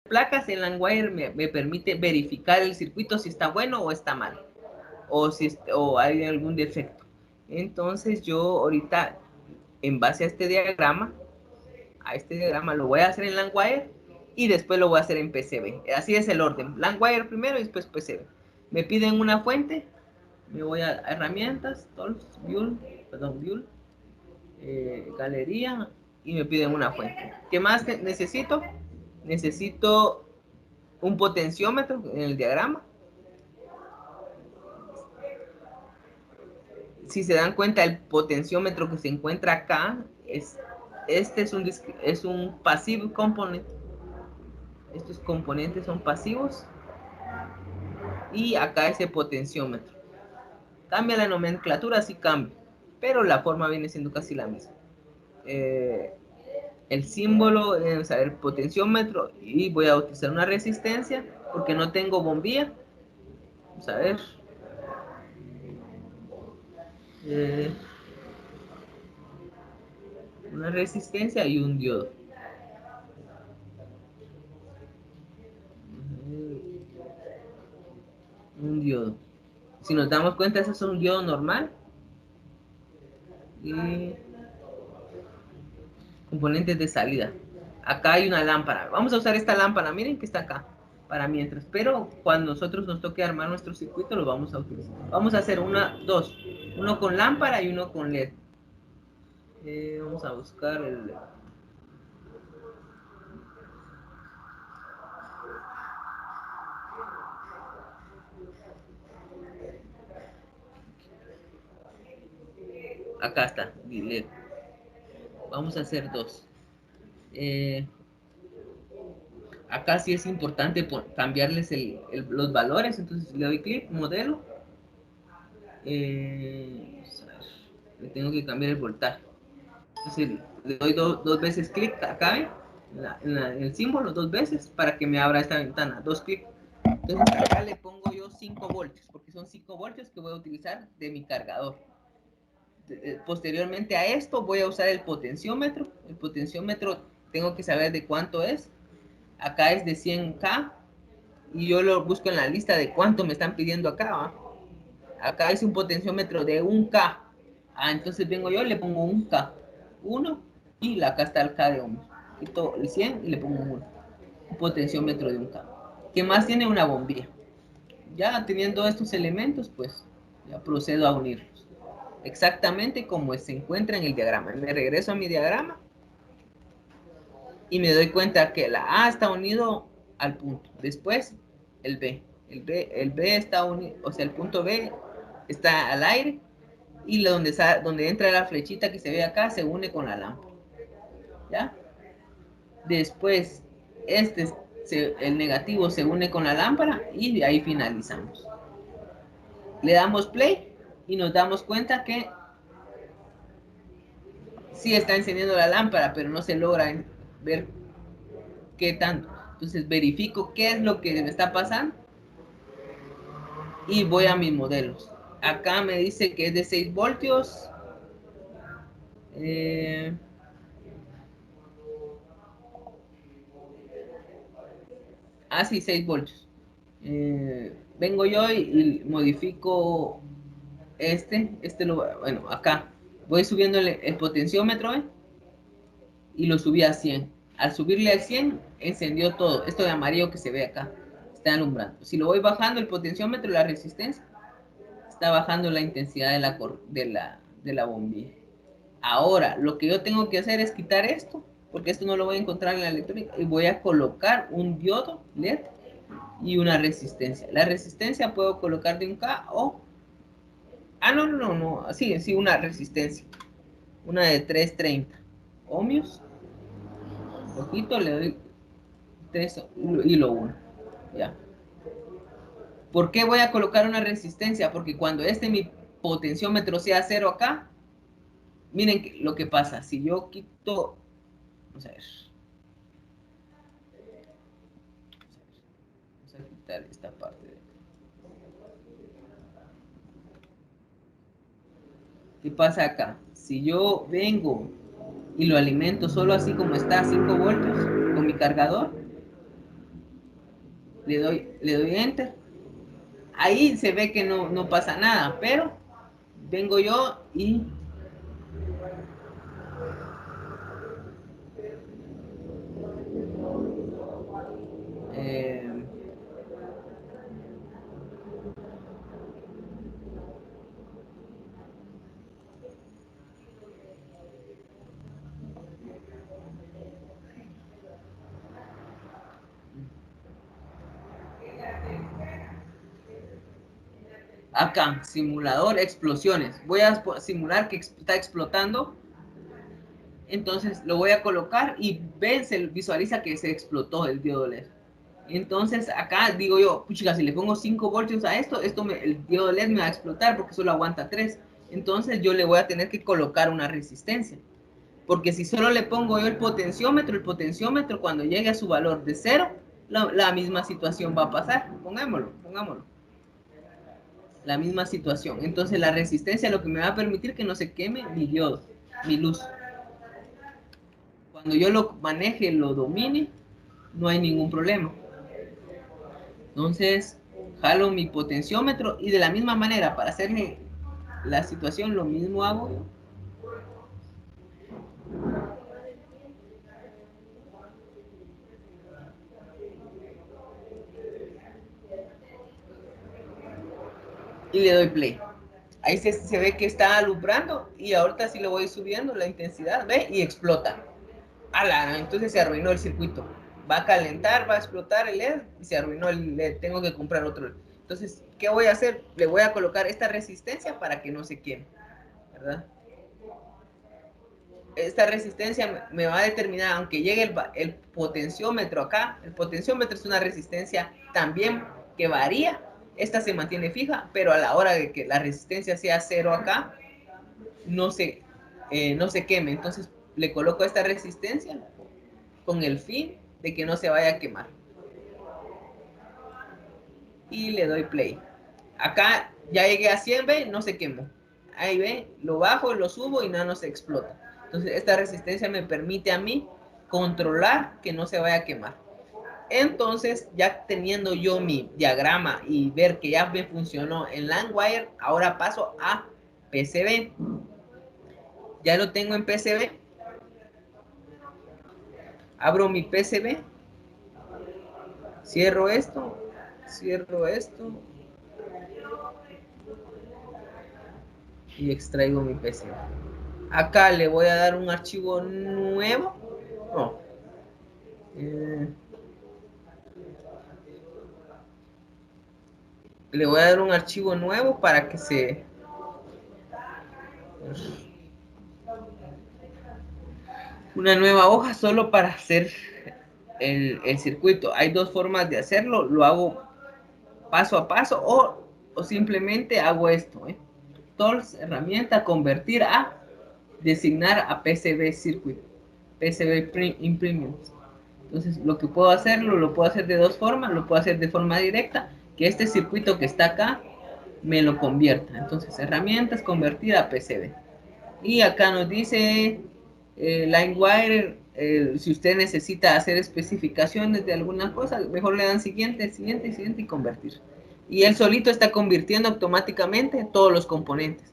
placas, el LandWire me permite verificar el circuito si está bueno o está mal, o hay algún defecto. Entonces yo ahorita, en base a este diagrama lo voy a hacer en LandWire y después lo voy a hacer en PCB. Así es el orden, LandWire primero y después PCB. Me piden una fuente, me voy a herramientas, Tools, View, galería, y me piden una fuente. ¿Qué más necesito? Necesito un potenciómetro en el diagrama. Si se dan cuenta, el potenciómetro que se encuentra acá es un passive component. Estos componentes son pasivos. Y acá ese potenciómetro. Cambia la nomenclatura, sí cambia, pero la forma viene siendo casi la misma. El símbolo es el potenciómetro, y voy a utilizar una resistencia porque no tengo bombilla. Vamos a ver. Una resistencia y un diodo. Un diodo. Si nos damos cuenta, ese es un diodo normal. Y componentes de salida. Acá hay una lámpara. Vamos a usar esta lámpara, miren que está acá, para mientras. Pero cuando nosotros nos toque armar nuestro circuito, lo vamos a utilizar. Vamos a hacer dos. Uno con lámpara y uno con LED. Vamos a buscar el LED. Acá está, LED. Vamos a hacer dos. Acá sí es importante cambiarles los valores. Entonces le doy clic, modelo. Le tengo que cambiar el voltaje. Entonces le doy dos veces clic acá en el símbolo, dos veces, para que me abra esta ventana. Dos clics. Entonces acá le pongo yo 5 voltios, porque son 5 voltios que voy a utilizar de mi cargador. Posteriormente a esto voy a usar el potenciómetro. El potenciómetro tengo que saber de cuánto es. Acá es de 100K y yo lo busco en la lista de cuánto me están pidiendo acá, ¿va? Acá es un potenciómetro de 1K. Entonces vengo yo, le pongo 1K. 1 y acá está el K de ohms. Quito el 100 y le pongo 1. Un potenciómetro de 1K. ¿Qué más tiene? Una bombilla. Ya teniendo estos elementos, pues ya procedo a unirlos. Exactamente como se encuentra en el diagrama. Me regreso a mi diagrama y me doy cuenta que la A está unido al punto. Después el B. El B está unido, o sea, el punto B está al aire, y donde entra la flechita que se ve acá se une con la lámpara. ¿Ya? Después el negativo se une con la lámpara y de ahí finalizamos. Le damos play y nos damos cuenta que sí está encendiendo la lámpara, pero no se logra ver qué tanto. Entonces verifico qué es lo que me está pasando y voy a mis modelos. Acá me dice que es de 6 voltios. Sí, 6 voltios. Vengo yo y modifico bueno, acá voy subiendo el potenciómetro, y lo subí a 100. Al subirle al 100 encendió todo. Esto de amarillo que se ve acá está alumbrando. Si lo voy bajando el potenciómetro, la resistencia, está bajando la intensidad de la bombilla. Ahora, lo que yo tengo que hacer es quitar esto, porque esto no lo voy a encontrar en la electrónica, y voy a colocar un diodo LED y una resistencia. La resistencia puedo colocar de 1K o... no. Sí, una resistencia. Una de 330 ohmios. Poquito, le doy 3 y lo 1. Ya. ¿Por qué voy a colocar una resistencia? Porque cuando mi potenciómetro sea 0 acá, miren lo que pasa. Si yo quito... Vamos a ver. Vamos a quitar esta parte de... ¿Qué pasa acá? Si yo vengo y lo alimento solo así como está, 5 voltios, con mi cargador, le doy enter. Ahí se ve que no pasa nada, pero vengo yo y eh, acá, simulador explosiones. Voy a simular que está explotando. Entonces lo voy a colocar y ven, se visualiza que se explotó el diodo LED. Entonces acá digo yo, puchica, si le pongo 5 voltios a esto, el diodo LED me va a explotar porque solo aguanta 3. Entonces yo le voy a tener que colocar una resistencia. Porque si solo le pongo yo el potenciómetro cuando llegue a su valor de 0, la misma situación va a pasar. Pongámoslo. La misma situación. Entonces la resistencia es lo que me va a permitir que no se queme mi diodo, mi luz. Cuando yo lo maneje, lo domine, no hay ningún problema. Entonces, jalo mi potenciómetro y de la misma manera, para hacerle la situación, lo mismo hago yo. Y le doy play. Ahí se ve que está alumbrando y ahorita sí le voy subiendo la intensidad, ¿ve? Y explota. Entonces se arruinó el circuito. Va a calentar, va a explotar el LED y se arruinó el LED. Tengo que comprar otro. Entonces, ¿qué voy a hacer? Le voy a colocar esta resistencia para que no se queme, ¿verdad? Esta resistencia me va a determinar, aunque llegue el potenciómetro acá, el potenciómetro es una resistencia también que varía, esta se mantiene fija, pero a la hora de que la resistencia sea 0 acá, no se, no se queme. Entonces le coloco esta resistencia con el fin de que no se vaya a quemar. Y le doy play. Acá ya llegué a 100, ve, no se quemó. Ahí ve, lo bajo, lo subo y nada, no se explota. Entonces esta resistencia me permite a mí controlar que no se vaya a quemar. Entonces, ya teniendo yo mi diagrama y ver que ya me funcionó en LineWire, ahora paso a PCB. Ya lo tengo en PCB. Abro mi PCB. Cierro esto. Cierro esto. Y extraigo mi PCB. Acá le voy a dar un archivo nuevo. No. Le voy a dar un archivo nuevo para que se... Una nueva hoja solo para hacer el circuito. Hay dos formas de hacerlo. Lo hago paso a paso o simplemente hago esto. Tools, herramienta, convertir a, designar a PCB Circuit, PCB Impriments. Entonces lo que puedo hacerlo, lo puedo hacer de dos formas, lo puedo hacer de forma directa, que este circuito que está acá me lo convierta. Entonces herramientas, convertir a PCB. Y acá nos dice LineWire, si usted necesita hacer especificaciones de alguna cosa, mejor le dan siguiente, siguiente, siguiente y convertir. Y él solito está convirtiendo automáticamente todos los componentes.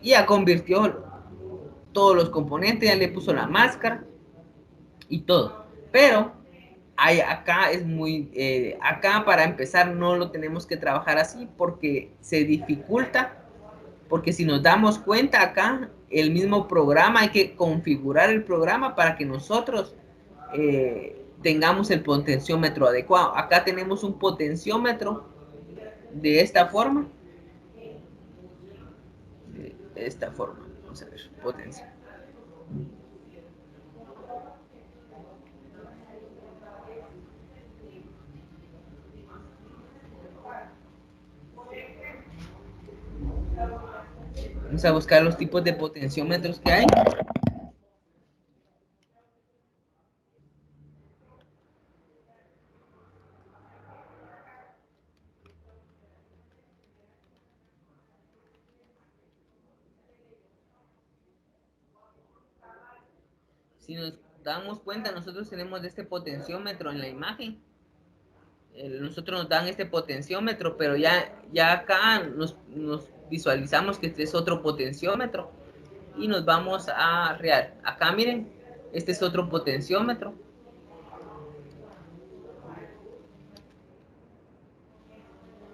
Y ya convirtió todos los componentes, ya le puso la máscara y todo. Pero acá es muy, acá para empezar no lo tenemos que trabajar así porque se dificulta. Porque si nos damos cuenta acá, el mismo programa, hay que configurar el programa para que nosotros tengamos el potenciómetro adecuado. Acá tenemos un potenciómetro de esta forma. De esta forma. Vamos a ver, potencia. Vamos a buscar los tipos de potenciómetros que hay. Si nos damos cuenta, nosotros tenemos de este potenciómetro en la imagen. nosotros nos dan este potenciómetro, pero ya acá nos visualizamos que este es otro potenciómetro y nos vamos a real. Acá miren, este es otro potenciómetro.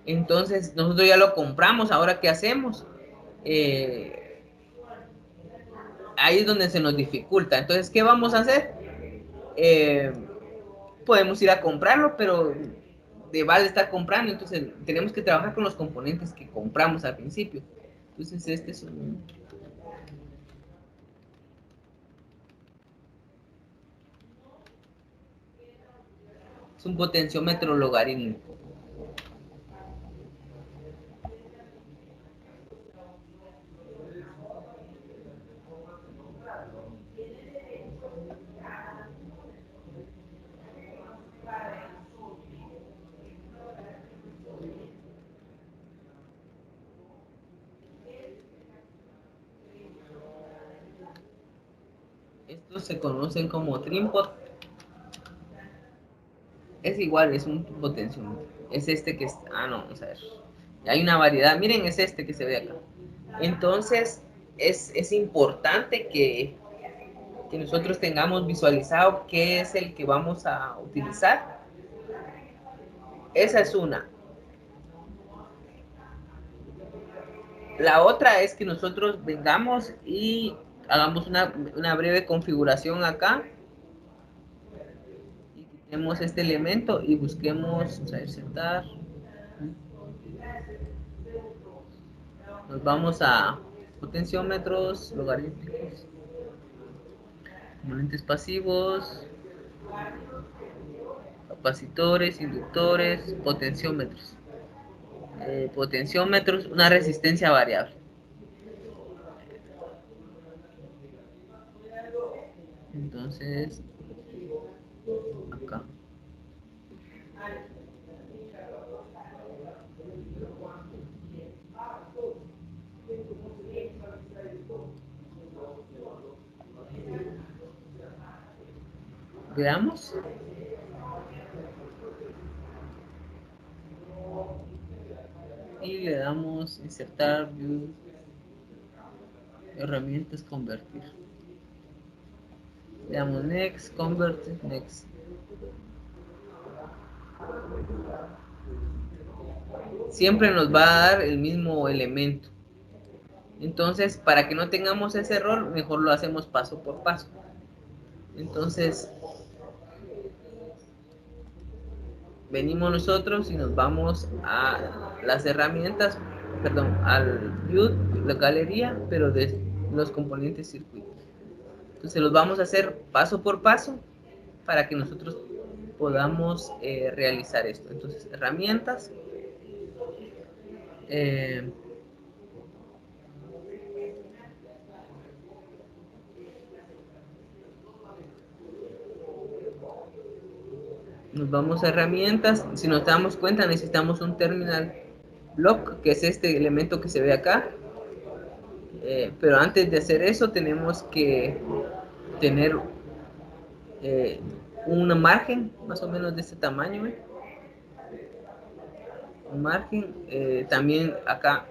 Entonces nosotros ya lo compramos. Ahora, ¿qué hacemos? Ahí es donde se nos dificulta. Entonces, ¿qué vamos a hacer? Podemos ir a comprarlo, pero de vale estar comprando. Entonces tenemos que trabajar con los componentes que compramos al principio. Entonces este es un potenciómetro logarítmico. Estos se conocen como trinpot. Es igual, es un potenciómetro. Es este que es... Ah, no, vamos a ver. Hay una variedad. Miren, es este que se ve acá. Entonces, es importante que nosotros tengamos visualizado qué es el que vamos a utilizar. Esa es una. La otra es que nosotros vengamos y hagamos una breve configuración acá. Y quitemos este elemento y busquemos, vamos a insertar. Nos vamos a potenciómetros logarítmicos, componentes pasivos, capacitores, inductores, potenciómetros. Potenciómetros, una resistencia variable. Entonces, acá. Veamos. Y le damos insertar, view, herramientas, convertir. Le damos next, convert, next. Siempre nos va a dar el mismo elemento. Entonces, para que no tengamos ese error, mejor lo hacemos paso por paso. Entonces, venimos nosotros y nos vamos a las herramientas, perdón, al view, la galería, pero de los componentes circuitos. Entonces, los vamos a hacer paso por paso para que nosotros podamos realizar esto. Entonces, herramientas. Nos vamos a herramientas. Si nos damos cuenta, necesitamos un terminal block, que es este elemento que se ve acá. Pero antes de hacer eso, tenemos que tener un margen más o menos de este tamaño. Un margen. También acá,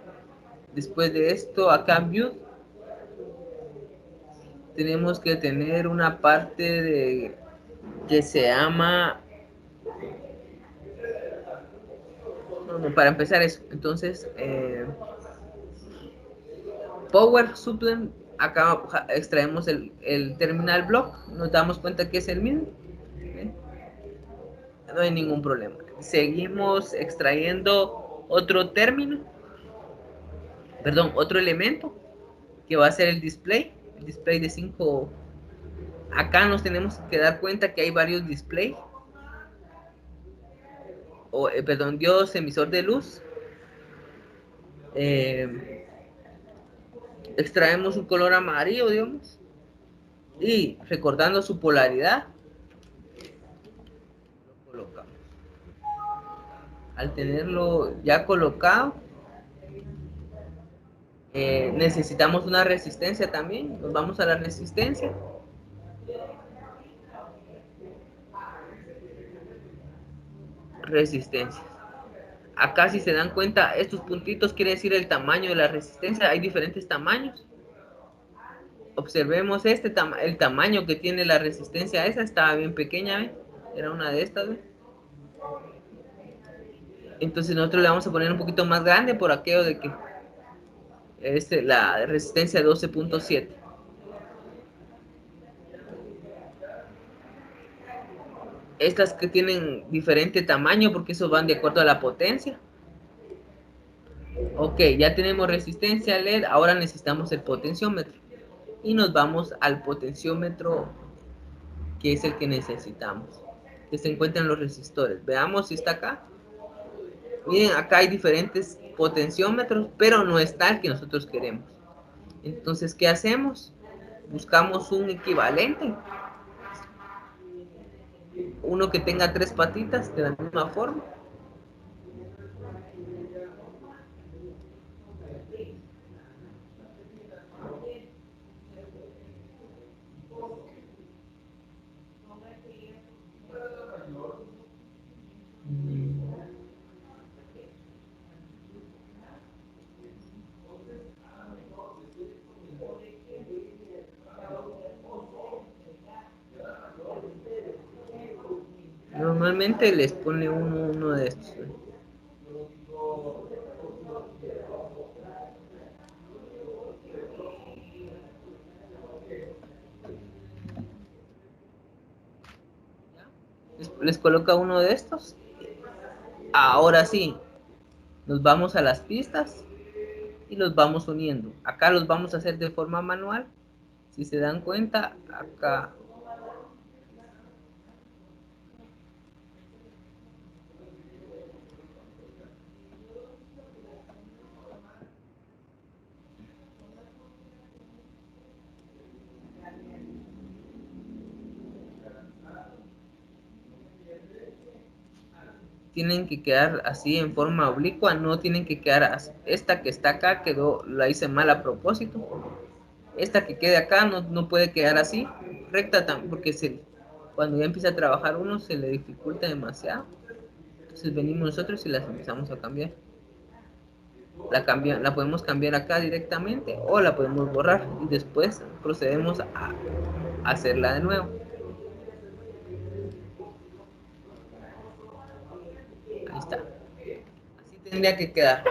después de esto, acá en view, tenemos que tener una parte que se llama... para empezar eso, entonces Power Supplement, acá extraemos el terminal block, nos damos cuenta que es el mismo, no hay ningún problema. Seguimos extrayendo otro término, perdón, otro elemento que va a ser el display de 5. Acá nos tenemos que dar cuenta que hay varios display, perdón, diodos emisor de luz. Extraemos un color amarillo, digamos, y recordando su polaridad, lo colocamos. Al tenerlo ya colocado, necesitamos una resistencia también. Nos vamos a la resistencia. resistencias. Acá, si se dan cuenta, estos puntitos quiere decir el tamaño de la resistencia. Hay diferentes tamaños. Observemos el tamaño que tiene la resistencia. Esa estaba bien pequeña, ¿eh? Era una de estas, ¿eh? Entonces nosotros le vamos a poner un poquito más grande por aquello de que es la resistencia 12.7. Estas que tienen diferente tamaño porque esos van de acuerdo a la potencia. Ok, ya tenemos resistencia LED, ahora necesitamos el potenciómetro. Y nos vamos al potenciómetro, que es el que necesitamos, que se encuentran los resistores. Veamos si está acá. Miren, acá hay diferentes potenciómetros, pero no está el que nosotros queremos. Entonces, ¿qué hacemos? Buscamos un equivalente. Uno que tenga 3 patitas de la misma forma. Normalmente les pone uno de estos. Les coloca uno de estos. Ahora sí, nos vamos a las pistas y los vamos uniendo. Acá los vamos a hacer de forma manual. Si se dan cuenta, acá tienen que quedar así en forma oblicua, no tienen que quedar así. Esta que está acá quedó, la hice mal a propósito. Esta que quede acá no puede quedar así, recta, porque cuando ya empieza a trabajar uno se le dificulta demasiado. Entonces venimos nosotros y las empezamos a cambiar. La podemos cambiar acá directamente o la podemos borrar y después procedemos a hacerla de nuevo. Ahí está. Así tendría que quedar.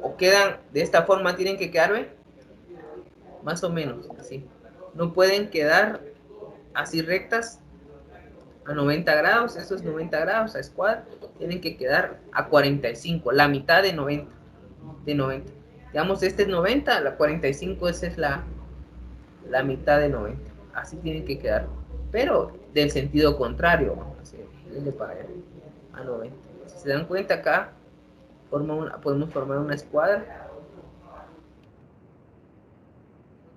O quedan de esta forma, tienen que quedar, ¿ve? Más o menos así. No pueden quedar así rectas a 90 grados, eso es 90 grados a escuadra, tienen que quedar a 45, la mitad de 90. De 90. Digamos, este es 90, la 45 esa es la mitad de 90. Así tienen que quedar. Pero del sentido contrario, así, para allá, a 90. Si se dan cuenta acá, podemos formar una escuadra.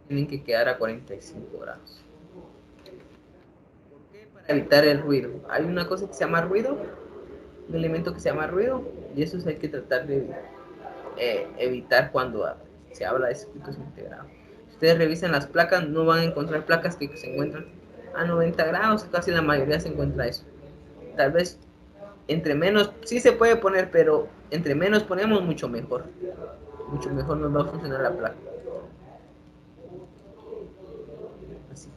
Tienen que quedar a 45 grados. Para evitar el ruido. Hay una cosa que se llama ruido, un elemento que se llama ruido, y eso hay que tratar de evitar cuando se habla de circuitos integrados. Si ustedes revisan las placas, no van a encontrar placas que se encuentran a 90 grados, casi la mayoría se encuentra eso. Tal vez entre menos, sí se puede poner, pero entre menos ponemos, mucho mejor. Mucho mejor nos va a funcionar la placa. Así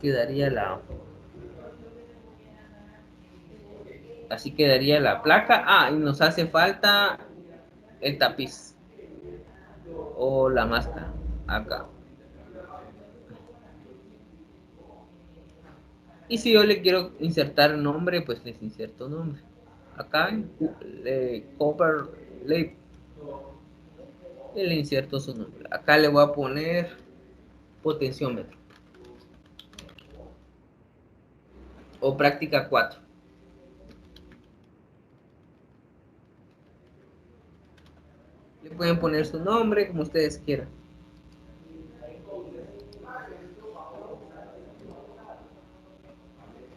quedaría la placa. Ah, y nos hace falta el tapiz o la máscara acá. Y si yo le quiero insertar nombre, pues les inserto nombre. Acá en cover le inserto su nombre. Acá le voy a poner potenciómetro o práctica 4. Le pueden poner su nombre como ustedes quieran.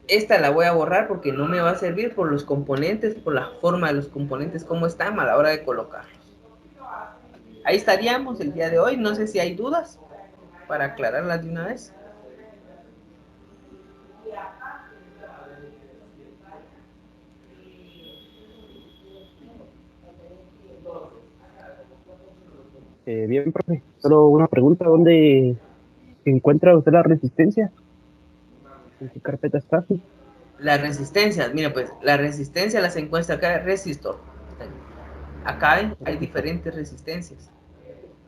Esta la voy a borrar porque no me va a servir por los componentes, por la forma de los componentes, cómo están a la hora de colocarlos. Ahí estaríamos el día de hoy. No sé si hay dudas para aclararlas de una vez. Bien, profe. Solo una pregunta, ¿dónde encuentra usted la resistencia? ¿En qué carpeta está? Las resistencias, mira pues, la resistencia las encuentra acá, resistor. Acá hay diferentes resistencias.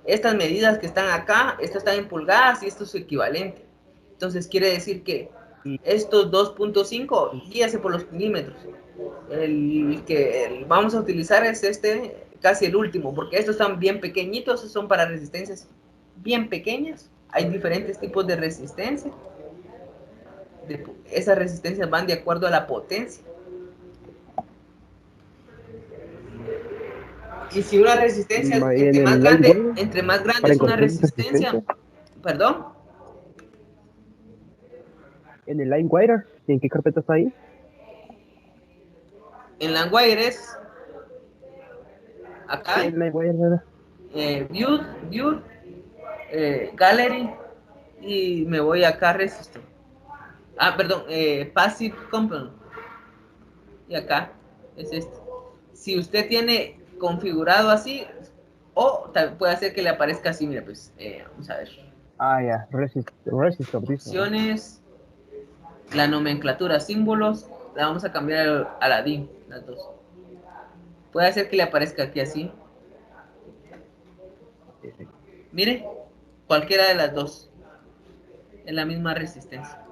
Estas medidas que están acá, estas están en pulgadas y esto es su equivalente. Entonces quiere decir que Y, estos 2.5, guíase por los milímetros. El que vamos a utilizar es este, casi el último, porque estos están bien pequeñitos, son para resistencias bien pequeñas. Hay diferentes tipos de resistencia. Esas resistencias van de acuerdo a la potencia. Y si una resistencia, en el line wire, entre más grande para es una encontrar la resistencia, resistencia, perdón, en el line wire, ¿en qué carpeta está ahí? en la wire es Sí, acá, el line wire, ¿verdad? view, gallery, y me voy acá resistor. Ah, perdón, passive component. Y acá es este. Si usted tiene configurado así, o puede hacer que le aparezca así, mira, pues, vamos a ver. Ah, ya, resistor, dice, ¿verdad? Opciones, la nomenclatura, símbolos, la vamos a cambiar a la DIN, las dos. Puede hacer que le aparezca aquí así. Sí, sí. Mire, cualquiera de las dos. Es la misma resistencia.